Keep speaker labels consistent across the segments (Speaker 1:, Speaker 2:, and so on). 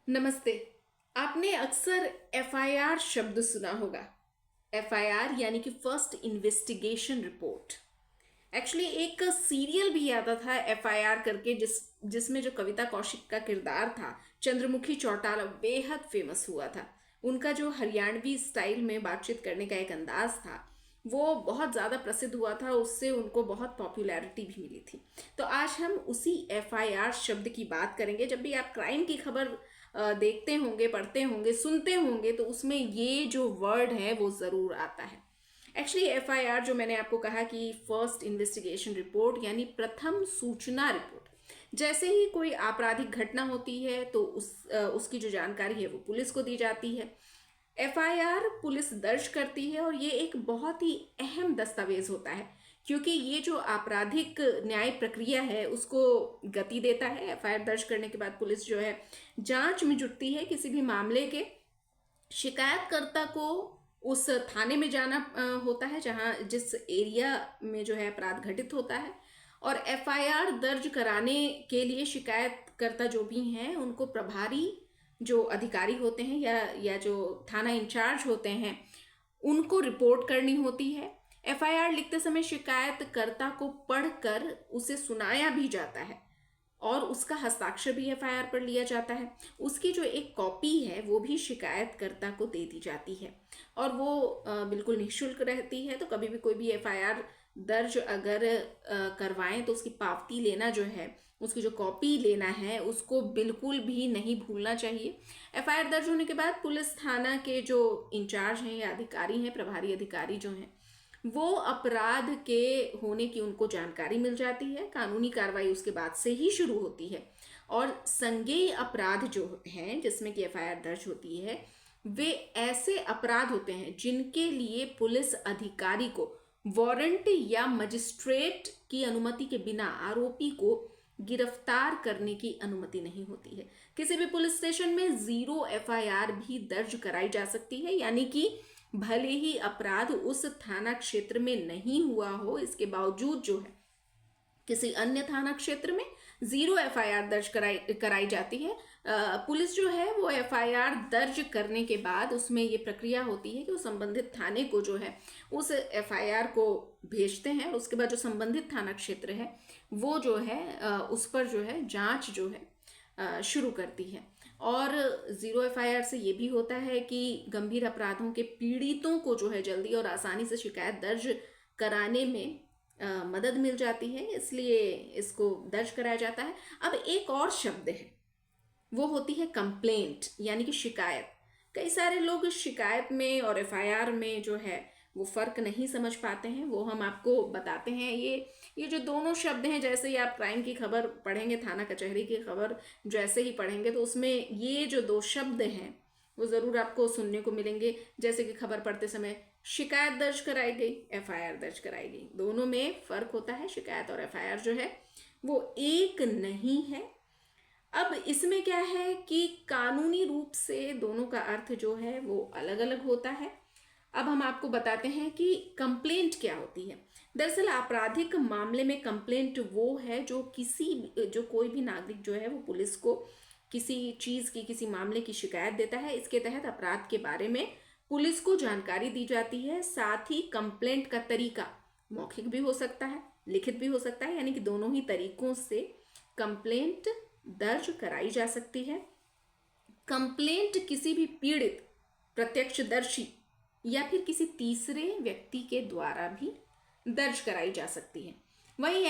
Speaker 1: नमस्ते। आपने अक्सर एफआईआर शब्द सुना होगा। एफआईआर यानी कि फर्स्ट इन्वेस्टिगेशन रिपोर्ट। एक्चुअली एक सीरियल भी आता था एफआईआर करके, जिसमें जो कविता कौशिक का किरदार था, चंद्रमुखी चौटाला, बेहद फेमस हुआ था। उनका जो हरियाणवी स्टाइल में बातचीत करने का एक अंदाज था, वो बहुत ज़्यादा प्रसिद्ध हुआ था। उससे उनको बहुत पॉपुलैरिटी भी मिली थी। तो आज हम उसी एफआईआर शब्द की बात करेंगे। जब भी आप क्राइम की खबर देखते होंगे, पढ़ते होंगे, सुनते होंगे, तो उसमें ये जो वर्ड है वो ज़रूर आता है। एक्चुअली एफआईआर जो मैंने आपको कहा कि फर्स्ट इन्वेस्टिगेशन रिपोर्ट यानी प्रथम सूचना रिपोर्ट। जैसे ही कोई आपराधिक घटना होती है तो उसकी जो जानकारी है वो पुलिस को दी जाती है। एफआईआर पुलिस दर्ज करती है और ये एक बहुत ही अहम दस्तावेज होता है, क्योंकि ये जो आपराधिक न्याय प्रक्रिया है उसको गति देता है। एफआईआर दर्ज करने के बाद पुलिस जो है जांच में जुटती है। किसी भी मामले के शिकायतकर्ता को उस थाने में जाना होता है जहां जिस एरिया में जो है अपराध घटित होता है, और एफआईआर दर्ज कराने के लिए शिकायतकर्ता जो भी हैं उनको प्रभारी जो अधिकारी होते हैं या जो थाना इंचार्ज होते हैं उनको रिपोर्ट करनी होती है। एफआईआर लिखते समय शिकायतकर्ता को पढ़कर उसे सुनाया भी जाता है और उसका हस्ताक्षर भी एफआईआर पर लिया जाता है। उसकी जो एक कॉपी है वो भी शिकायतकर्ता को दे दी जाती है और वो बिल्कुल निःशुल्क रहती है। तो कभी भी कोई भी एफआईआर दर्ज अगर करवाएं तो उसकी पावती लेना जो है, उसकी जो कॉपी लेना है, उसको बिल्कुल भी नहीं भूलना चाहिए। एफआईआर दर्ज होने के बाद पुलिस थाना के जो इंचार्ज हैं या अधिकारी हैं, प्रभारी अधिकारी जो हैं, वो अपराध के होने की उनको जानकारी मिल जाती है। कानूनी कार्रवाई उसके बाद से ही शुरू होती है और संज्ञेय अपराध जो हैं जिसमें कि एफआईआर दर्ज होती है, वे ऐसे अपराध होते हैं जिनके लिए पुलिस अधिकारी को वारंट या मजिस्ट्रेट की अनुमति के बिना आरोपी को गिरफ्तार करने की अनुमति नहीं होती है। किसी भी पुलिस स्टेशन में जीरो एफआईआर भी दर्ज कराई जा सकती है, यानी कि भले ही अपराध उस थाना क्षेत्र में नहीं हुआ हो, इसके बावजूद जो है किसी अन्य थाना क्षेत्र में जीरो एफआईआर दर्ज कराई जाती है। पुलिस जो है वो एफआईआर दर्ज करने के बाद उसमें ये प्रक्रिया होती है कि वो संबंधित थाने को जो है उस एफआईआर को भेजते हैं और उसके बाद जो संबंधित थाना क्षेत्र है वो जो है उस पर जो है जांच जो है शुरू करती है। और जीरो एफआईआर से ये भी होता है कि गंभीर अपराधों के पीड़ितों को जो है जल्दी और आसानी से शिकायत दर्ज कराने में मदद मिल जाती है, इसलिए इसको दर्ज कराया जाता है। अब एक और शब्द है, वो होती है कंप्लेंट यानी कि शिकायत। कई सारे लोग शिकायत में और एफआईआर में जो है वो फर्क नहीं समझ पाते हैं, वो हम आपको बताते हैं। ये जो दोनों शब्द हैं, जैसे ही आप क्राइम की खबर पढ़ेंगे, थाना कचहरी की खबर जैसे ही पढ़ेंगे, तो उसमें ये जो दो शब्द हैं वो ज़रूर आपको सुनने को मिलेंगे। जैसे कि खबर पढ़ते समय शिकायत दर्ज कराई गई, एफआईआर दर्ज कराई गई, दोनों में फ़र्क होता है। शिकायत और एफआईआर जो है वो एक नहीं है। अब इसमें क्या है कि कानूनी रूप से दोनों का अर्थ जो है वो अलग अलग होता है। अब हम आपको बताते हैं कि कंप्लेंट क्या होती है। दरअसल आपराधिक मामले में कंप्लेंट वो है जो कोई भी नागरिक जो है वो पुलिस को किसी चीज़ की, किसी मामले की शिकायत देता है। इसके तहत अपराध के बारे में पुलिस को जानकारी दी जाती है। साथ ही कंप्लेंट का तरीका मौखिक भी हो सकता है, लिखित भी हो सकता है, यानी कि दोनों ही तरीकों से कंप्लेंट दर्ज कराई जा सकती है। कंप्लेंट किसी भी पीड़ित, प्रत्यक्षदर्शी या फिर किसी तीसरे व्यक्ति के द्वारा भी दर्ज कराई जा सकती है। वहीं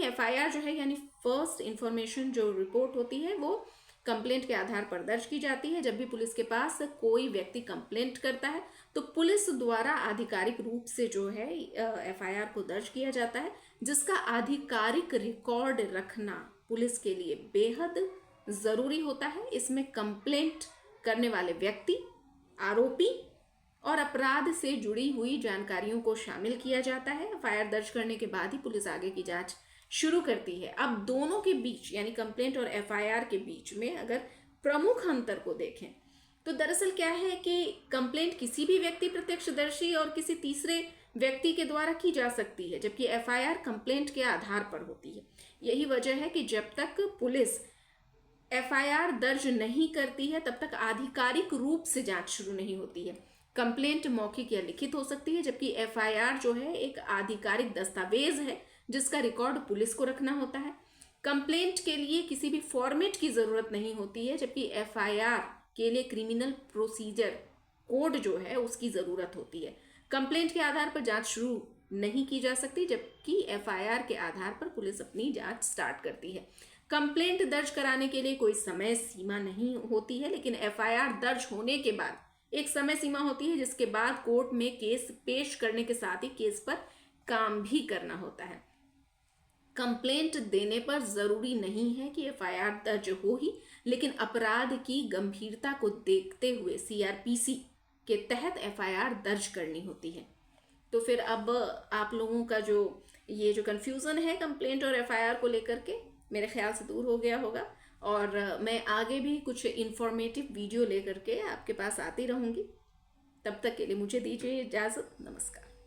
Speaker 1: एफआईआर जो है यानी फर्स्ट इंफॉर्मेशन जो रिपोर्ट होती है वो कंप्लेंट के आधार पर दर्ज की जाती है। जब भी पुलिस के पास कोई व्यक्ति कंप्लेंट करता है तो पुलिस द्वारा आधिकारिक रूप से जो है एफआईआर को दर्ज किया जाता है, जिसका आधिकारिक रिकॉर्ड रखना पुलिस के लिए बेहद ज़रूरी होता है। इसमें कंप्लेंट करने वाले व्यक्ति, आरोपी और अपराध से जुड़ी हुई जानकारियों को शामिल किया जाता है। एफआईआर दर्ज करने के बाद ही पुलिस आगे की जांच शुरू करती है। अब दोनों के बीच यानी कंप्लेंट और एफआईआर के बीच में अगर प्रमुख अंतर को देखें तो दरअसल क्या है कि कंप्लेंट किसी भी व्यक्ति, प्रत्यक्षदर्शी और किसी तीसरे व्यक्ति के द्वारा की जा सकती है, जबकि एफआईआर कंप्लेंट के आधार पर होती है। यही वजह है कि जब तक पुलिस एफआईआर दर्ज नहीं करती है तब तक आधिकारिक रूप से जांच शुरू नहीं होती है। कंप्लेंट मौखिक या लिखित हो सकती है, जबकि एफआईआर जो है एक आधिकारिक दस्तावेज है जिसका रिकॉर्ड पुलिस को रखना होता है। कंप्लेंट के लिए किसी भी फॉर्मेट की जरूरत नहीं होती है, जबकि एफआईआर के लिए क्रिमिनल प्रोसीजर कोड जो है उसकी जरूरत होती है। कंप्लेंट के आधार पर जांच शुरू नहीं की जा सकती, जबकि एफआईआर के आधार पर पुलिस अपनी जांच स्टार्ट करती है। कंप्लेंट दर्ज कराने के लिए कोई समय सीमा नहीं होती है, लेकिन एफआईआर दर्ज होने के बाद एक समय सीमा होती है जिसके बाद कोर्ट में केस पेश करने के साथ ही केस पर काम भी करना होता है। कंप्लेंट देने पर जरूरी नहीं है कि एफआईआर दर्ज हो ही, लेकिन अपराध की गंभीरता को देखते हुए सीआरपीसी के तहत एफआईआर दर्ज करनी होती है। तो फिर अब आप लोगों का जो ये जो कन्फ्यूज़न है कंप्लेंट और एफआईआर को लेकर के मेरे ख्याल से दूर हो गया होगा, और मैं आगे भी कुछ इन्फॉर्मेटिव वीडियो लेकर के आपके पास आती रहूँगी। तब तक के लिए मुझे दीजिए इजाज़त। नमस्कार।